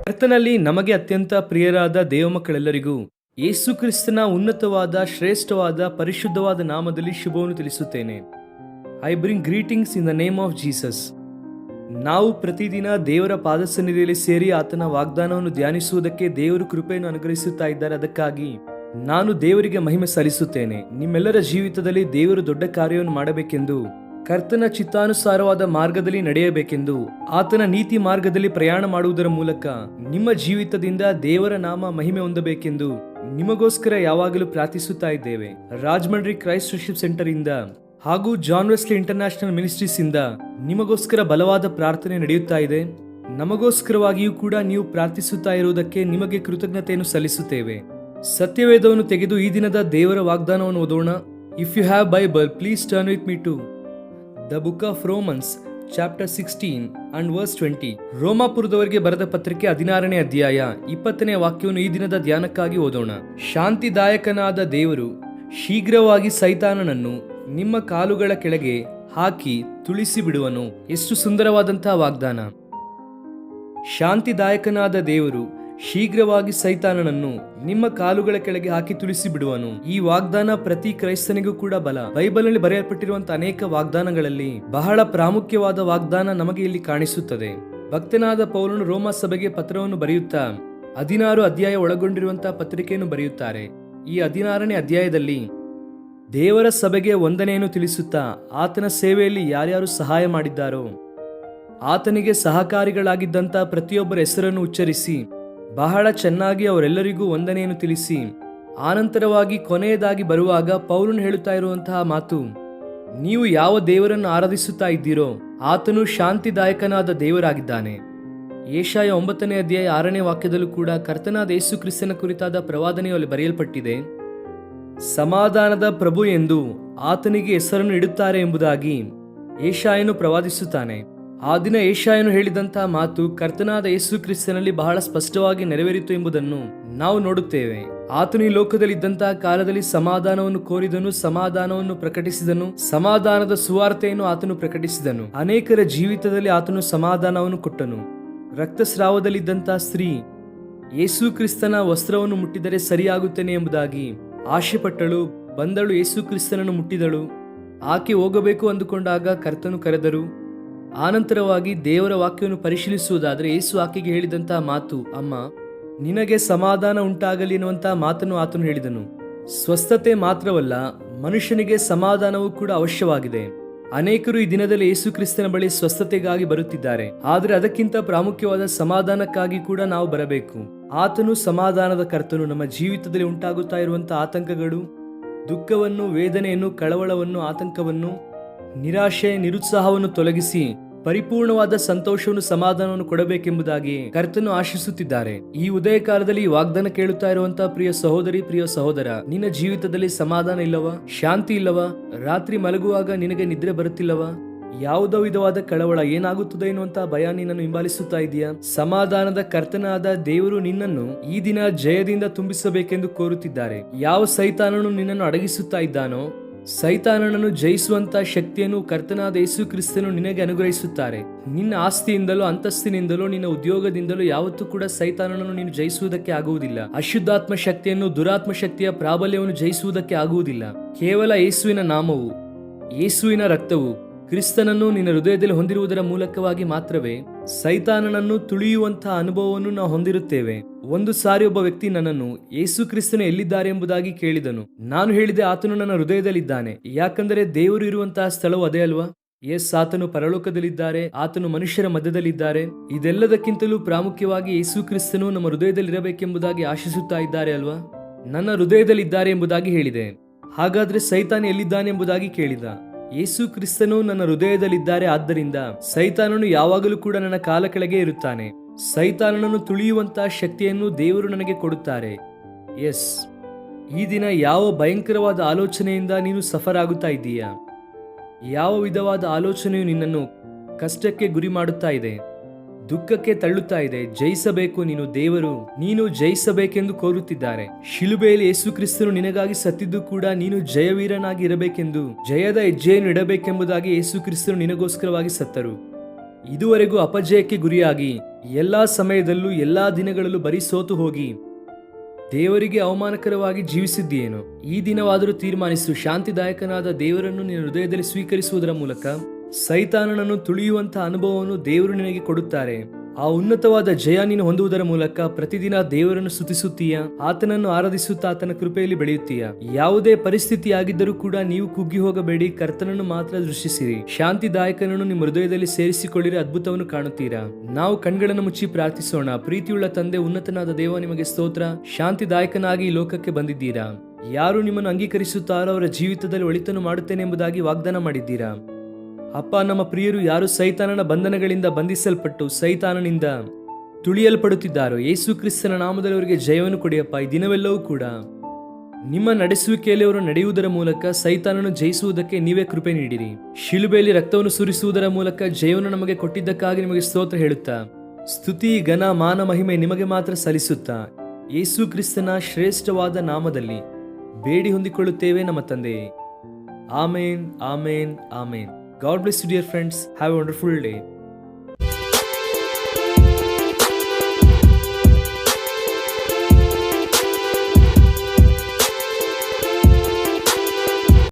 ಕರ್ತನಲ್ಲಿ ನಮಗೆ ಅತ್ಯಂತ ಪ್ರಿಯರಾದ ದೇವಮಕ್ಕಳೆಲ್ಲರಿಗೂ ಯೇಸು ಕ್ರಿಸ್ತನ ಉನ್ನತವಾದ ಶ್ರೇಷ್ಠವಾದ ಪರಿಶುದ್ಧವಾದ ನಾಮದಲ್ಲಿ ಶುಭವನ್ನು ತಿಳಿಸುತ್ತೇನೆ. I bring greetings in the name of Jesus. ನಾವು ಪ್ರತಿದಿನ ದೇವರ ಪಾದಸನ್ನಿಧಿಯಲ್ಲಿ ಸೇರಿ ಆತನ ವಾಗ್ದಾನವನ್ನು ಧ್ಯಾನಿಸುವುದಕ್ಕೆ ದೇವರು ಕೃಪೆಯನ್ನು ಅನುಗ್ರಹಿಸುತ್ತಾ ಇದ್ದಾರೆ. ಅದಕ್ಕಾಗಿ ನಾನು ದೇವರಿಗೆ ಮಹಿಮೆ ಸಲ್ಲಿಸುತ್ತೇನೆ. ನಿಮ್ಮೆಲ್ಲರ ಜೀವಿತದಲ್ಲಿ ದೇವರು ದೊಡ್ಡ ಕಾರ್ಯವನ್ನು ಮಾಡಬೇಕೆಂದು, ಕರ್ತನ ಚಿತ್ತಾನುಸಾರವಾದ ಮಾರ್ಗದಲ್ಲಿ ನಡೆಯಬೇಕೆಂದು, ಆತನ ನೀತಿ ಮಾರ್ಗದಲ್ಲಿ ಪ್ರಯಾಣ ಮಾಡುವುದರ ಮೂಲಕ ನಿಮ್ಮ ಜೀವಿತದಿಂದ ದೇವರ ನಾಮ ಮಹಿಮೆ ಹೊಂದಬೇಕೆಂದು ನಿಮಗೋಸ್ಕರ ಯಾವಾಗಲೂ ಪ್ರಾರ್ಥಿಸುತ್ತಾ ಇದ್ದೇವೆ. ರಾಜಮಂಡ್ರಿ ಕ್ರೈಸ್ಟ್ ವರ್ಶಿಪ್ ಸೆಂಟರ್ ಇಂದ ಹಾಗೂ ಜಾನ್ ವೆಸ್ಲಿ ಇಂಟರ್ನ್ಯಾಷನಲ್ ಮಿನಿಸ್ಟ್ರೀಸ್ ಇಂದ ನಿಮಗೋಸ್ಕರ ಬಲವಾದ ಪ್ರಾರ್ಥನೆ ನಡೆಯುತ್ತಾ ಇದೆ. ನಮಗೋಸ್ಕರವಾಗಿಯೂ ಕೂಡ ನೀವು ಪ್ರಾರ್ಥಿಸುತ್ತಾ ಇರುವುದಕ್ಕೆ ನಿಮಗೆ ಕೃತಜ್ಞತೆಯನ್ನು ಸಲ್ಲಿಸುತ್ತೇವೆ. ಸತ್ಯವೇದವನ್ನು ತೆಗೆದು ಈ ದಿನದ ದೇವರ ವಾಗ್ದಾನವನ್ನು ಓದೋಣ. If you have Bible, please turn with me to the book of Romans chapter 16 and verse 20. ರೋಮಾಪುರದವರಿಗೆ ಬರೆದ ಪತ್ರಿಕೆ 16ನೇ ಅಧ್ಯಾಯ 20ನೇ ವಾಕ್ಯವನ್ನು ಈ ದಿನದ ಧ್ಯಾನಕ್ಕಾಗಿ ಓದೋಣ. ಶಾಂತಿದಾಯಕನಾದ ದೇವರು ಶೀಘ್ರವಾಗಿ ಸೈತಾನನನ್ನು ನಿಮ್ಮ ಕಾಲುಗಳ ಕೆಳಗೆ ಹಾಕಿ ತುಳಿಸಿ ಬಿಡುವನು. ಎಷ್ಟು ಸುಂದರವಾದಂತಹ ವಾಗ್ದಾನ. ಶಾಂತಿದಾಯಕನಾದ ದೇವರು ಶೀಘ್ರವಾಗಿ ಸೈತಾನನನ್ನು ನಿಮ್ಮ ಕಾಲುಗಳ ಕೆಳಗೆ ಹಾಕಿ ತುಳಿಸಿ ಬಿಡುವನು. ಈ ವಾಗ್ದಾನ ಪ್ರತಿ ಕ್ರೈಸ್ತನಿಗೂ ಕೂಡ ಬಲ. ಬೈಬಲ್ ನಲ್ಲಿ ಬರೆಯಲ್ಪಟ್ಟಿರುವಂತಹ ಅನೇಕ ವಾಗ್ದಾನಗಳಲ್ಲಿ ಬಹಳ ಪ್ರಾಮುಖ್ಯವಾದ ವಾಗ್ದಾನ ನಮಗೆ ಇಲ್ಲಿ ಕಾಣಿಸುತ್ತದೆ. ಭಕ್ತನಾದ ಪೌಲನು ರೋಮ ಸಭೆಗೆ ಪತ್ರವನ್ನು ಬರೆಯುತ್ತಾ 16 ಅಧ್ಯಾಯ ಒಳಗೊಂಡಿರುವಂತಹ ಪತ್ರಿಕೆಯನ್ನು ಬರೆಯುತ್ತಾರೆ. ಈ 16ನೇ ಅಧ್ಯಾಯದಲ್ಲಿ ದೇವರ ಸಭೆಗೆ ವಂದನೆಯನ್ನು ತಿಳಿಸುತ್ತಾ ಆತನ ಸೇವೆಯಲ್ಲಿ ಯಾರ್ಯಾರು ಸಹಾಯ ಮಾಡಿದ್ದಾರೋ ಆತನಿಗೆ ಸಹಕಾರಿಗಳಾಗಿದ್ದಂಥ ಪ್ರತಿಯೊಬ್ಬರ ಹೆಸರನ್ನು ಉಚ್ಚರಿಸಿ ಬಹಳ ಚೆನ್ನಾಗಿ ಅವರೆಲ್ಲರಿಗೂ ವಂದನೆಯನ್ನು ತಿಳಿಸಿ, ಆನಂತರವಾಗಿ ಕೊನೆಯದಾಗಿ ಬರುವಾಗ ಪೌಲನು ಹೇಳುತ್ತಾ ಇರುವಂತಹ ಮಾತು, ನೀವು ಯಾವ ದೇವರನ್ನು ಆರಾಧಿಸುತ್ತಾ ಇದ್ದೀರೋ ಆತನು ಶಾಂತಿದಾಯಕನಾದ ದೇವರಾಗಿದ್ದಾನೆ. ಯೆಶಾಯ 9ನೇ ಅಧ್ಯಾಯ 6ನೇ ವಾಕ್ಯದಲ್ಲೂ ಕೂಡ ಕರ್ತನಾದ ಯೇಸು ಕ್ರಿಸ್ತನ ಕುರಿತಾದ ಪ್ರವಾದನೆಯು ಅಲ್ಲಿ ಬರೆಯಲ್ಪಟ್ಟಿದೆ. ಸಮಾಧಾನದ ಪ್ರಭು ಎಂದು ಆತನಿಗೆ ಹೆಸರನ್ನು ಇಡುತ್ತಾರೆ ಎಂಬುದಾಗಿ ಯೆಶಾಯನು ಪ್ರವಾದಿಸುತ್ತಾನೆ. ಆ ದಿನ ಯೆಶಾಯನು ಹೇಳಿದಂತಹ ಮಾತು ಕರ್ತನಾದ ಯೇಸು ಕ್ರಿಸ್ತನಲ್ಲಿ ಬಹಳ ಸ್ಪಷ್ಟವಾಗಿ ನೆರವೇರಿತು ಎಂಬುದನ್ನು ನಾವು ನೋಡುತ್ತೇವೆ. ಆತನು ಈ ಲೋಕದಲ್ಲಿ ಇದ್ದಂತಹ ಕಾಲದಲ್ಲಿ ಸಮಾಧಾನವನ್ನು ಕೋರಿದನು, ಸಮಾಧಾನವನ್ನು ಪ್ರಕಟಿಸಿದನು, ಸಮಾಧಾನದ ಸುವಾರ್ತೆಯನ್ನು ಆತನು ಪ್ರಕಟಿಸಿದನು. ಅನೇಕರ ಜೀವಿತದಲ್ಲಿ ಆತನು ಸಮಾಧಾನವನ್ನು ಕೊಟ್ಟನು. ರಕ್ತಸ್ರಾವದಲ್ಲಿದ್ದಂತಹ ಸ್ತ್ರೀ ಯೇಸು ಕ್ರಿಸ್ತನ ವಸ್ತ್ರವನ್ನು ಮುಟ್ಟಿದರೆ ಸರಿಯಾಗುತ್ತೇನೆ ಎಂಬುದಾಗಿ ಆಶೆ ಪಟ್ಟಳು. ಬಂದಳು, ಯೇಸು ಕ್ರಿಸ್ತನನ್ನು ಮುಟ್ಟಿದಳು. ಆಕೆ ಹೋಗಬೇಕು ಅಂದುಕೊಂಡಾಗ ಕರ್ತನು ಕರೆದರು. ಆನಂತರವಾಗಿ ದೇವರ ವಾಕ್ಯವನ್ನು ಪರಿಶೀಲಿಸುವುದಾದರೆ ಯೇಸು ಆಕೆಗೆ ಹೇಳಿದಂತಹ ಮಾತು, ಅಮ್ಮ ನಿನಗೆ ಸಮಾಧಾನ ಉಂಟಾಗಲಿ ಎನ್ನುವಂತಹ ಮಾತನ್ನು ಆತನು ಹೇಳಿದನು. ಸ್ವಸ್ಥತೆ ಮಾತ್ರವಲ್ಲ, ಮನುಷ್ಯನಿಗೆ ಸಮಾಧಾನವೂ ಕೂಡ ಅವಶ್ಯವಾಗಿದೆ. ಅನೇಕರು ಈ ದಿನದಲ್ಲಿ ಯೇಸು ಕ್ರಿಸ್ತನ ಬಳಿ ಸ್ವಸ್ಥತೆಗಾಗಿ ಬರುತ್ತಿದ್ದಾರೆ. ಆದರೆ ಅದಕ್ಕಿಂತ ಪ್ರಾಮುಖ್ಯವಾದ ಸಮಾಧಾನಕ್ಕಾಗಿ ಕೂಡ ನಾವು ಬರಬೇಕು. ಆತನು ಸಮಾಧಾನದ ಕರ್ತನು. ನಮ್ಮ ಜೀವಿತದಲ್ಲಿ ಉಂಟಾಗುತ್ತಾ ಇರುವಂತಹ ಆತಂಕಗಳು, ದುಃಖವನ್ನು, ವೇದನೆಯನ್ನು, ಕಳವಳವನ್ನು, ಆತಂಕವನ್ನು, ನಿರಾಶೆ, ನಿರುತ್ಸಾಹವನ್ನು ತೊಲಗಿಸಿ ಪರಿಪೂರ್ಣವಾದ ಸಂತೋಷವನ್ನು, ಸಮಾಧಾನವನ್ನು ಕೊಡಬೇಕೆಂಬುದಾಗಿ ಕರ್ತನು ಆಶಿಸುತ್ತಿದ್ದಾರೆ. ಈ ಉದಯ ಕಾಲದಲ್ಲಿ ಈ ವಾಗ್ದಾನ ಕೇಳುತ್ತಾ ಇರುವಂತಹ ಪ್ರಿಯ ಸಹೋದರಿ, ಪ್ರಿಯ ಸಹೋದರ, ನಿನ್ನ ಜೀವಿತದಲ್ಲಿ ಸಮಾಧಾನ ಇಲ್ಲವಾ? ಶಾಂತಿ ಇಲ್ಲವಾ? ರಾತ್ರಿ ಮಲಗುವಾಗ ನಿನಗೆ ನಿದ್ರೆ ಬರುತ್ತಿಲ್ಲವಾ? ಯಾವುದೋ ವಿಧವಾದ ಕಳವಳ, ಏನಾಗುತ್ತದೆ ಎನ್ನುವಂತಹ ಭಯ ನಿನ್ನನ್ನು ಹಿಂಬಾಲಿಸುತ್ತಾ ಇದೆಯಾ? ಸಮಾಧಾನದ ಕರ್ತನಾದ ದೇವರು ನಿನ್ನನ್ನು ಈ ದಿನ ಜಯದಿಂದ ತುಂಬಿಸಬೇಕೆಂದು ಕೋರುತ್ತಿದ್ದಾರೆ. ಯಾವ ಸೈತಾನನು ನಿನ್ನನ್ನು ಅಡಗಿಸುತ್ತಾ ಇದ್ದಾನೋ ಸೈತಾನನನ್ನು ಜಯಿಸುವಂತ ಶಕ್ತಿಯನ್ನು ಕರ್ತನಾದ ಯೇಸು ಕ್ರಿಸ್ತನು ನಿನಗೆ ಅನುಗ್ರಹಿಸುತ್ತಾರೆ. ನಿನ್ನ ಆಸ್ತಿಯಿಂದಲೋ, ಅಂತಸ್ತಿನಿಂದಲೋ, ನಿನ್ನ ಉದ್ಯೋಗದಿಂದಲೋ ಯಾವತ್ತೂ ಕೂಡ ಸೈತಾನನನ್ನು ನೀನು ಜಯಿಸುವುದಕ್ಕೆ ಆಗುವುದಿಲ್ಲ. ಅಶುದ್ಧಾತ್ಮ ಶಕ್ತಿಯನ್ನು, ದುರಾತ್ಮ ಶಕ್ತಿಯ ಪ್ರಾಬಲ್ಯವನ್ನು ಜಯಿಸುವುದಕ್ಕೆ ಆಗುವುದಿಲ್ಲ. ಕೇವಲ ಯೇಸುವಿನ ನಾಮವು, ಯೇಸುವಿನ ರಕ್ತವು, ಕ್ರಿಸ್ತನನ್ನು ನಿನ್ನ ಹೃದಯದಲ್ಲಿ ಹೊಂದಿರುವುದರ ಮೂಲಕವಾಗಿ ಮಾತ್ರವೇ ಸೈತಾನನನ್ನು ತುಳಿಯುವಂತಹ ಅನುಭವವನ್ನು ನಾವು ಹೊಂದಿರುತ್ತೇವೆ. ಒಂದು ಸಾರಿ ಒಬ್ಬ ವ್ಯಕ್ತಿ ನನ್ನನ್ನು ಯೇಸು ಕ್ರಿಸ್ತನು ಎಲ್ಲಿದ್ದಾರೆ ಎಂಬುದಾಗಿ ಕೇಳಿದನು. ನಾನು ಹೇಳಿದೆ, ಆತನು ನನ್ನ ಹೃದಯದಲ್ಲಿದ್ದಾನೆ. ಯಾಕಂದರೆ ದೇವರು ಇರುವಂತಹ ಸ್ಥಳವು ಅದೇ ಅಲ್ವಾ? ಎಸ್, ಆತನು ಪರಲೋಕದಲ್ಲಿದ್ದಾರೆ, ಆತನು ಮನುಷ್ಯರ ಮಧ್ಯದಲ್ಲಿದ್ದಾರೆ. ಇದೆಲ್ಲದಕ್ಕಿಂತಲೂ ಪ್ರಾಮುಖ್ಯವಾಗಿ ಯೇಸು ಕ್ರಿಸ್ತನು ನಮ್ಮ ಹೃದಯದಲ್ಲಿರಬೇಕೆಂಬುದಾಗಿ ಆಶಿಸುತ್ತಾ ಇದ್ದಾರೆ ಅಲ್ವಾ? ನನ್ನ ಹೃದಯದಲ್ಲಿದ್ದಾರೆ ಎಂಬುದಾಗಿ ಹೇಳಿದೆ. ಹಾಗಾದ್ರೆ ಸೈತಾನ ಎಲ್ಲಿದ್ದಾನೆ ಎಂಬುದಾಗಿ ಕೇಳಿದ. ಯೇಸು ಕ್ರಿಸ್ತನು ನನ್ನ ಹೃದಯದಲ್ಲಿದ್ದಾರೆ. ಆದ್ದರಿಂದ ಸೈತಾನನು ಯಾವಾಗಲೂ ಕೂಡ ನನ್ನ ಕಾಲ ಕೆಳಗೆ ಇರುತ್ತಾನೆ. ಸೈತಾನನನ್ನು ತುಳಿಯುವಂತಹ ಶಕ್ತಿಯನ್ನು ದೇವರು ನನಗೆ ಕೊಡುತ್ತಾರೆ. ಎಸ್, ಈ ದಿನ ಯಾವ ಭಯಂಕರವಾದ ಆಲೋಚನೆಯಿಂದ ನೀನು ಸಫರ್ ಆಗುತ್ತಾ ಇದ್ದೀಯಾ? ಯಾವ ವಿಧವಾದ ಆಲೋಚನೆಯು ನಿನ್ನನ್ನು ಕಷ್ಟಕ್ಕೆ ಗುರಿ ಮಾಡುತ್ತಾ ಇದೆ? ದುಃಖಕ್ಕೆ ತಳ್ಳುತ್ತಾ ಇದೆ. ಜಯಿಸಬೇಕು, ನೀನು ದೇವರು, ನೀನು ಜಯಿಸಬೇಕೆಂದು ಕೋರುತ್ತಿದ್ದಾರೆ. ಶಿಲುಬೆಯಲ್ಲಿ ಯೇಸು ಕ್ರಿಸ್ತನು ನಿನಗಾಗಿ ಸತ್ತಿದ್ದು ಕೂಡ ನೀನು ಜಯವೀರನಾಗಿ ಇರಬೇಕೆಂದು, ಜಯದ ಹೆಜ್ಜೆಯನ್ನು ಇಡಬೇಕೆಂಬುದಾಗಿ ಯೇಸು ಕ್ರಿಸ್ತನು ನಿನಗೋಸ್ಕರವಾಗಿ ಸತ್ತರು. ಇದುವರೆಗೂ ಅಪಜಯಕ್ಕೆ ಗುರಿಯಾಗಿ ಎಲ್ಲಾ ಸಮಯದಲ್ಲೂ ಎಲ್ಲಾ ದಿನಗಳಲ್ಲೂ ಬರೀ ಸೋತು ಹೋಗಿ ದೇವರಿಗೆ ಅವಮಾನಕರವಾಗಿ ಜೀವಿಸಿದ್ದೇನು? ಈ ದಿನವಾದರೂ ತೀರ್ಮಾನಿಸು. ಶಾಂತಿದಾಯಕನಾದ ದೇವರನ್ನು ನಿನ್ನ ಹೃದಯದಲ್ಲಿ ಸ್ವೀಕರಿಸುವುದರ ಮೂಲಕ ಸೈತಾನನನ್ನು ತುಳಿಯುವಂತಹ ಅನುಭವವನ್ನು ದೇವರು ನಿನಗೆ ಕೊಡುತ್ತಾರೆ. ಆ ಉನ್ನತವಾದ ಜಯ ನೀನು ಹೊಂದುವುದರ ಮೂಲಕ ಪ್ರತಿದಿನ ದೇವರನ್ನು ಸ್ತುತಿಸುತ್ತೀಯ, ಆತನನ್ನು ಆರಾಧಿಸುತ್ತಾ ಆತನ ಕೃಪೆಯಲ್ಲಿ ಬೆಳೆಯುತ್ತೀಯ. ಯಾವುದೇ ಪರಿಸ್ಥಿತಿ ಆಗಿದ್ದರೂ ಕೂಡ ನೀವು ಕುಗ್ಗಿ ಹೋಗಬೇಡಿ, ಕರ್ತನನ್ನು ಮಾತ್ರ ದೃಷ್ಟಿಸಿರಿ. ಶಾಂತಿದಾಯಕನನ್ನು ನಿಮ್ಮ ಹೃದಯದಲ್ಲಿ ಸೇರಿಸಿಕೊಳ್ಳಿರಿ, ಅದ್ಭುತವನ್ನು ಕಾಣುತ್ತೀರಾ. ನಾವು ಕಣ್ಗಳನ್ನು ಮುಚ್ಚಿ ಪ್ರಾರ್ಥಿಸೋಣ. ಪ್ರೀತಿಯುಳ್ಳ ತಂದೆ, ಉನ್ನತನಾದ ದೇವ, ನಿಮಗೆ ಸ್ತೋತ್ರ. ಶಾಂತಿದಾಯಕನಾಗಿ ಈ ಲೋಕಕ್ಕೆ ಬಂದಿದ್ದೀರಾ. ಯಾರು ನಿಮ್ಮನ್ನು ಅಂಗೀಕರಿಸುತ್ತಾರೋ ಅವರ ಜೀವಿತದಲ್ಲಿ ಒಳಿತನ್ನು ಮಾಡುತ್ತೇನೆ ಎಂಬುದಾಗಿ ವಾಗ್ದಾನ ಮಾಡಿದ್ದೀರಾ. ಅಪ್ಪ, ನಮ್ಮ ಪ್ರಿಯರು ಯಾರು ಸೈತಾನನ ಬಂಧನಗಳಿಂದ ಬಂಧಿಸಲ್ಪಟ್ಟು ಸೈತಾನನಿಂದ ತುಳಿಯಲ್ಪಡುತ್ತಿದ್ದಾರೋ, ಯೇಸು ಕ್ರಿಸ್ತನ ನಾಮದಲ್ಲಿ ಅವರಿಗೆ ಜಯವನ್ನು ಕೊಡಿಯಪ್ಪ. ಈ ದಿನವೆಲ್ಲವೂ ಕೂಡ ನಿಮ್ಮ ನಡೆಸುವಿಕೆಯಲ್ಲಿ ಅವರು ನಡೆಯುವುದರ ಮೂಲಕ ಸೈತಾನನ್ನು ಜಯಿಸುವುದಕ್ಕೆ ನೀವೇ ಕೃಪೆ ನೀಡಿರಿ. ಶಿಲುಬೆಯಲ್ಲಿ ರಕ್ತವನ್ನು ಸುರಿಸುವುದರ ಮೂಲಕ ಜಯವನ್ನು ನಮಗೆ ಕೊಟ್ಟಿದ್ದಕ್ಕಾಗಿ ನಿಮಗೆ ಸ್ತೋತ್ರ ಹೇಳುತ್ತಾ, ಸ್ತುತಿ, ಘನ, ಮಾನ, ಮಹಿಮೆ ನಿಮಗೆ ಮಾತ್ರ ಸಲ್ಲಿಸುತ್ತಾ ಯೇಸು ಕ್ರಿಸ್ತನ ಶ್ರೇಷ್ಠವಾದ ನಾಮದಲ್ಲಿ ಬೇಡಿ ಹೊಂದಿಕೊಳ್ಳುತ್ತೇವೆ ನಮ್ಮ ತಂದೆಯೇ. ಆಮೇನ್, ಆಮೇನ್, ಆಮೇನ್. God bless you, dear friends. Have a wonderful day.